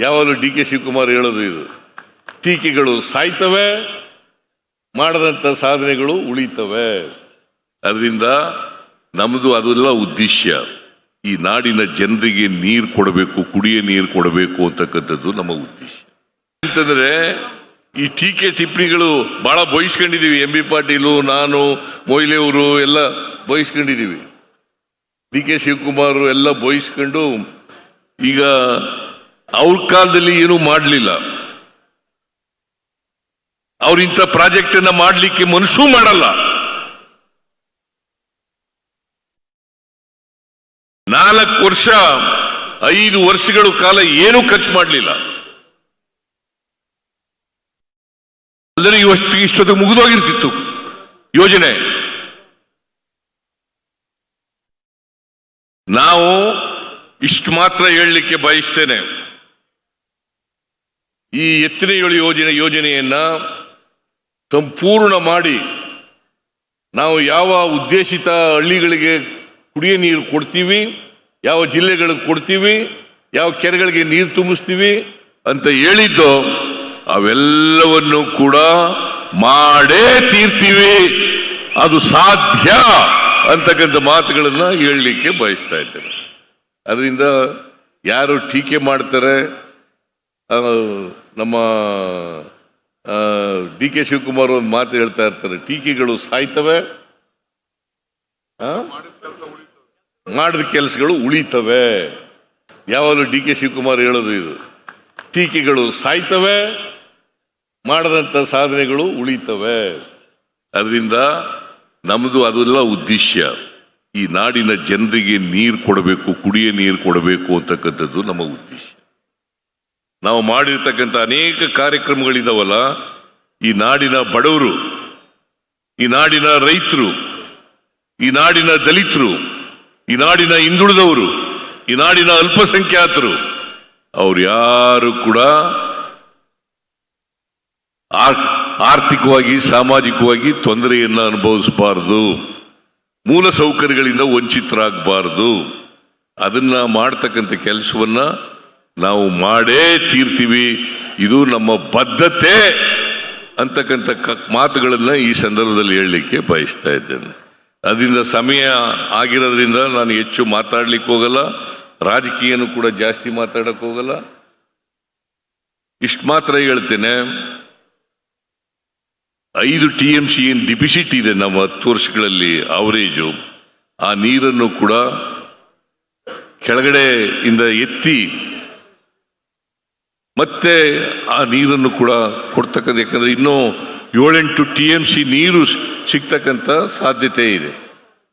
ಯಾವಾಗಲೂ D K Shivakumar ಹೇಳೋದು ಇದು, ಟೀಕೆಗಳು ಸಾಯ್ತವೆ, ಮಾಡದಂತ ಸಾಧನೆಗಳು ಉಳಿತವೆ. ಅದರಿಂದ ನಮ್ಮದು ಅದೆಲ್ಲ ಉದ್ದೇಶ, ಈ ನಾಡಿನ ಜನರಿಗೆ ನೀರು ಕೊಡಬೇಕು, ಕುಡಿಯ ನೀರು ಕೊಡಬೇಕು ಅಂತಕ್ಕಂಥದ್ದು ನಮ್ಮ ಉದ್ದೇಶ. ಅಂತಂದ್ರೆ ಈ ಟೀಕೆ ಟಿಪ್ಪಣಿಗಳು ಬಹಳ ಬಯಸ್ಕೊಂಡಿದೀವಿ. ಎಂ ಬಿ ಪಾಟೀಲು, ನಾನು, ಮೊಯ್ಲಿ ಅವರು ಎಲ್ಲ ಬಯಸ್ಕೊಂಡಿದೀವಿ. ಡಿ ಕೆ ಶಿವಕುಮಾರ್ ಎಲ್ಲ ಬಯಸ್ಕೊಂಡು ಈಗ ಅವ್ರ ಕಾಲದಲ್ಲಿ ಏನೂ ಮಾಡಲಿಲ್ಲ. ಅವ್ರಿಂಥ ಪ್ರಾಜೆಕ್ಟ್ ಅನ್ನ ಮಾಡಲಿಕ್ಕೆ ಮನಸ್ಸೂ ಮಾಡಲ್ಲ. 4 ವರ್ಷ 5 ವರ್ಷಗಳ ಕಾಲ ಏನೂ ಖರ್ಚು ಮಾಡಲಿಲ್ಲ. ಅಂದರೆ ಇಷ್ಟೊತ್ತಿಗೆ ಮುಗಿದೋಗಿರ್ತಿತ್ತು ಯೋಜನೆ. ನಾವು ಇಷ್ಟು ಮಾತ್ರ ಹೇಳಲಿಕ್ಕೆ ಬಯಸ್ತೇನೆ, ಈ ಎತ್ತಿನ ಏಳು ಯೋಜನೆಯನ್ನ ಸಂಪೂರ್ಣ ಮಾಡಿ ನಾವು ಯಾವ ಉದ್ದೇಶಿತ ಹಳ್ಳಿಗಳಿಗೆ ಕುಡಿಯ ನೀರು ಕೊಡ್ತೀವಿ, ಯಾವ ಜಿಲ್ಲೆಗಳಿಗೆ ಕೊಡ್ತೀವಿ, ಯಾವ ಕೆರೆಗಳಿಗೆ ನೀರು ತುಂಬಿಸ್ತೀವಿ ಅಂತ ಹೇಳಿದ್ದು ಅವೆಲ್ಲವನ್ನು ಕೂಡ ಮಾಡೇ ತೀರ್ತೀವಿ, ಅದು ಸಾಧ್ಯ ಅಂತಕ್ಕಂಥ ಮಾತುಗಳನ್ನ ಹೇಳಲಿಕ್ಕೆ ಬಯಸ್ತಾ ಇದ್ದೇನೆ. ಅದರಿಂದ ಯಾರು ಟೀಕೆ ಮಾಡ್ತಾರೆ, ನಮ್ಮ ಡಿ ಕೆ ಶಿವಕುಮಾರ್ ಒಂದು ಮಾತು ಹೇಳ್ತಾ ಇರ್ತಾರೆ, ಟೀಕೆಗಳು ಸಾಯ್ತವೆ, ಮಾಡಿದ ಕೆಲಸಗಳು ಉಳಿತವೆ. ಯಾವಾಗಲೂ ಡಿ ಕೆ ಶಿವಕುಮಾರ್ ಹೇಳೋದು ಇದು, ಟೀಕೆಗಳು ಸಾಯ್ತವೆ, ಮಾಡದಂತ ಸಾಧನೆಗಳು ಉಳಿತವೆ. ಅದರಿಂದ ನಮ್ಮದು ಅದೆಲ್ಲ ಉದ್ದೇಶ, ಈ ನಾಡಿನ ಜನರಿಗೆ ನೀರು ಕೊಡಬೇಕು, ಕುಡಿಯ ನೀರು ಕೊಡಬೇಕು ಅಂತಕ್ಕಂಥದ್ದು ನಮ್ಮ ಉದ್ದೇಶ. ನಾವು ಮಾಡಿರ್ತಕ್ಕಂಥ ಅನೇಕ ಕಾರ್ಯಕ್ರಮಗಳಿದಾವಲ್ಲ, ಈ ನಾಡಿನ ಬಡವರು, ಈ ನಾಡಿನ ರೈತರು, ಈ ನಾಡಿನ ದಲಿತರು, ಈ ನಾಡಿನ ಹಿಂದುಳಿದವರು, ಈ ನಾಡಿನ ಅಲ್ಪಸಂಖ್ಯಾತರು, ಅವ್ರು ಯಾರು ಕೂಡ ಆರ್ಥಿಕವಾಗಿ ಸಾಮಾಜಿಕವಾಗಿ ತೊಂದರೆಯನ್ನು ಅನುಭವಿಸಬಾರದು, ಮೂಲ ಸೌಕರ್ಯಗಳಿಂದ ವಂಚಿತರಾಗಬಾರದು. ಅದನ್ನ ಮಾಡ್ತಕ್ಕಂಥ ಕೆಲಸವನ್ನ ನಾವು ಮಾಡೇ ತೀರ್ತೀವಿ, ಇದು ನಮ್ಮ ಬದ್ಧತೆ ಅಂತಕ್ಕಂಥ ಮಾತುಗಳನ್ನ ಈ ಸಂದರ್ಭದಲ್ಲಿ ಹೇಳಲಿಕ್ಕೆ ಬಯಸ್ತಾ ಇದ್ದೇನೆ. ಅದರಿಂದ ಸಮಯ ಆಗಿರೋದ್ರಿಂದ ನಾನು ಹೆಚ್ಚು ಮಾತಾಡ್ಲಿಕ್ಕೆ ಹೋಗಲ್ಲ, ರಾಜಕೀಯನೂ ಕೂಡ ಜಾಸ್ತಿ ಮಾತಾಡಕ್ಕೆ ಹೋಗಲ್ಲ. ಇಷ್ಟು ಮಾತ್ರ ಹೇಳ್ತೇನೆ, 5 TMC ಏನು ಡಿಫಿಸಿಟ್ ಇದೆ ನಮ್ಮ 10 ವರ್ಷಗಳಲ್ಲಿ ಅವರೇಜು, ಆ ನೀರನ್ನು ಕೂಡ ಕೆಳಗಡೆ ಇಂದ ಎತ್ತಿ ಮತ್ತೆ ಆ ನೀರನ್ನು ಕೂಡ ಕೊಡ್ತಕ್ಕಂಥ, ಯಾಕಂದ್ರೆ ಇನ್ನೂ 7-8 TMC ನೀರು ಸಿಗ್ತಕ್ಕಂಥ ಸಾಧ್ಯತೆ ಇದೆ.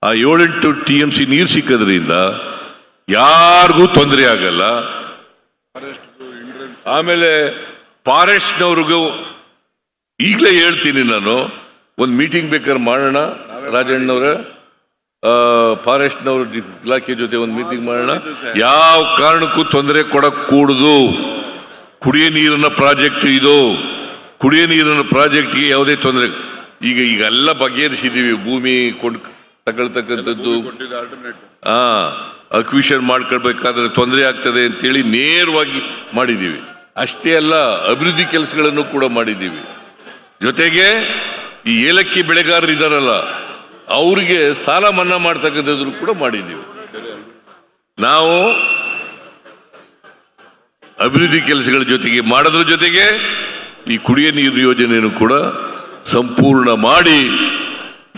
ಆ 7-8 TMC ನೀರು ಸಿಕ್ಕೋದ್ರಿಂದ ಯಾರಿಗೂ ತೊಂದರೆ ಆಗಲ್ಲ. ಆಮೇಲೆ ಫಾರೆಸ್ಟ್ನವ್ರಿಗೂ ಈಗಲೇ ಹೇಳ್ತೀನಿ, ನಾನು ಒಂದು ಮೀಟಿಂಗ್ ಬೇಕಾದ್ರೆ ಮಾಡೋಣ, ರಾಜಣ್ಣವ್ರ ಫಾರೆಸ್ಟ್ನವ್ರ ಇಲಾಖೆ ಜೊತೆ ಒಂದು ಮೀಟಿಂಗ್ ಮಾಡೋಣ. ಯಾವ ಕಾರಣಕ್ಕೂ ತೊಂದರೆ ಕೊಡಕ್ ಕೂಡುದು. ಕುಡಿಯ ನೀರಿನ ಪ್ರಾಜೆಕ್ಟ್ ಇದು, ಕುಡಿಯ ನೀರಿನ ಪ್ರಾಜೆಕ್ಟ್ಗೆ ಯಾವುದೇ ತೊಂದರೆ, ಈಗೆಲ್ಲ ಬಗೆಹರಿಸಿದೀವಿ. ಭೂಮಿ ತಗೊಳ್ತಕ್ಕಂಥದ್ದು, ಅಕ್ವಿಷನ್ ಮಾಡ್ಕೊಳ್ಬೇಕಾದ್ರೆ ತೊಂದರೆ ಆಗ್ತದೆ ಅಂತೇಳಿ ನೇರವಾಗಿ ಮಾಡಿದ್ದೀವಿ. ಅಷ್ಟೇ ಅಲ್ಲ, ಅಭಿವೃದ್ಧಿ ಕೆಲಸಗಳನ್ನು ಕೂಡ ಮಾಡಿದ್ದೀವಿ. ಜೊತೆಗೆ ಈ ಏಲಕ್ಕಿ ಬೆಳೆಗಾರರು ಇದ್ದಾರಲ್ಲ, ಅವ್ರಿಗೆ ಸಾಲ ಮನ್ನಾ ಮಾಡ್ತಕ್ಕಂಥದ್ರು ಕೂಡ ಮಾಡಿದ್ದೀವಿ. ನಾವು ಅಭಿವೃದ್ಧಿ ಕೆಲಸಗಳ ಜೊತೆಗೆ ಮಾಡೋದ್ರ ಜೊತೆಗೆ ಈ ಕುಡಿಯ ನೀರು ಯೋಜನೆಯನ್ನು ಕೂಡ ಸಂಪೂರ್ಣ ಮಾಡಿ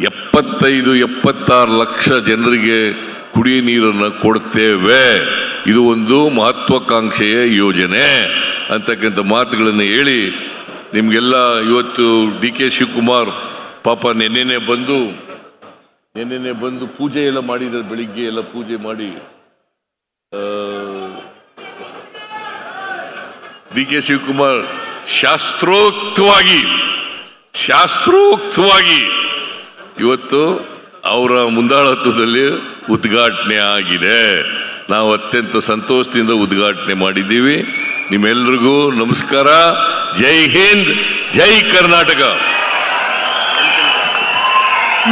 75-76 ಲಕ್ಷ ಜನರಿಗೆ ಕುಡಿಯ ನೀರನ್ನು ಕೊಡ್ತೇವೆ. ಇದು ಒಂದು ಮಹತ್ವಾಕಾಂಕ್ಷೆಯ ಯೋಜನೆ ಅಂತಕ್ಕಂಥ ಮಾತುಗಳನ್ನು ಹೇಳಿ ನಿಮ್ಗೆಲ್ಲ ಇವತ್ತು ಡಿ ಕೆ ಶಿವಕುಮಾರ್ ಪಾಪ ನೆನ್ನೆನೆ ಬಂದು ಪೂಜೆ ಎಲ್ಲ ಮಾಡಿದ್ದಾರೆ. ಬೆಳಿಗ್ಗೆ ಎಲ್ಲ ಪೂಜೆ ಮಾಡಿ ಡಿ ಕೆ ಶಿವಕುಮಾರ್ ಶಾಸ್ತ್ರೋಕ್ತವಾಗಿ ಇವತ್ತು ಅವರ ಮುಂದಾಳತ್ವದಲ್ಲಿ ಉದ್ಘಾಟನೆ ಆಗಿದೆ. ನಾವು ಅತ್ಯಂತ ಸಂತೋಷದಿಂದ ಉದ್ಘಾಟನೆ ಮಾಡಿದ್ದೀವಿ. ನಿಮ್ಮೆಲ್ಲರಿಗೂ ನಮಸ್ಕಾರ. ಜೈ ಹಿಂದ್, ಜೈ ಕರ್ನಾಟಕ.